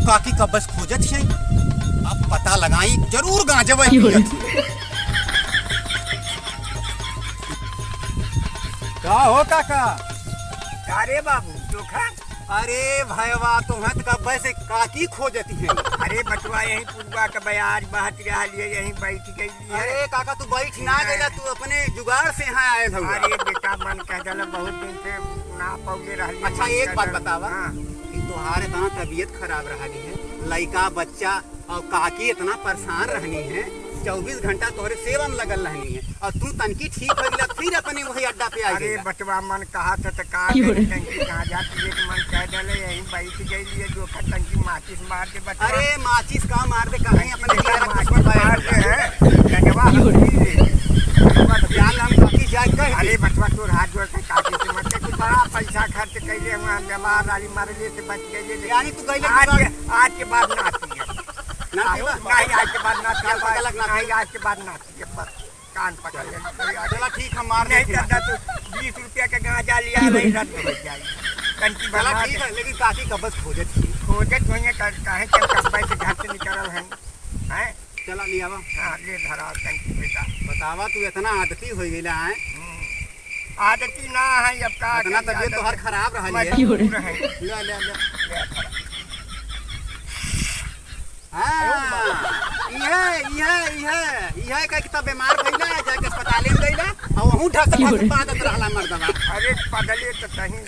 काकी का बस खोजत है। अब पता लगाई जरूर गांजवा का हो काका। अरे बाबू चोखा। अरे भैया तुम्हें का बस काकी खोजती है। अरे बटुआ यही पुरवा का बयाज बहत रहा लिए यही बैठ गई है। अरे काका तू बैठ ना गया, तू अपने जुगाड़ से यहाँ आए थे। अरे बेटा मन कह दिला बहुत दिन से ना पौले रही। अच्छा एक बात बतावा कि तुम्हारे इतना तबीयत खराब रही है, लड़का बच्चा और काकी इतना परेशान रहनी है, 24 घंटा तोहरे सेवा में लगल रहनी है, और तू तनकी ठीक हो गया फिर अपने वही अड्डा पे आ गई। अरे बटवा मन कहा था तो टंकी कहाँ जाती है, मन कह दिले यही बैठ गई लिए जो टंकी माचिस मार दे बटवा। अरे माचिस का मार दे कहीं अपने अरे बटवा तोर हाथ जोड़ के काकी से मत कुछ बड़ा पैसा खर्च कैले बीमार राली मारले से बच गई। यानी तू गई आज के बाद ना आती है। नहीं आज के बाद ना आज के बाद ना बस कान पकड़ ले। चला ठीक हम मार नहीं करता तो 20 रुपया का गांजा लिया नहीं रद्द हो जाए टंकी बना ठीक है, लेकिन काकी का बस खोजत होंगे काहे के कब्बे से घर से निकल हैं। चला लिया हाँ ले धरा टंकी बेटा। बतावा तू इतना आदती हो गई है। आदती ना है अब का इतना तबीयत तो हर खराब रहा है। ले ले ले यह का कितना बीमार भइला जाके अस्पताल में गइला और वहू ढक आदत रहला मर्दवा। अरे पगले तो कहीं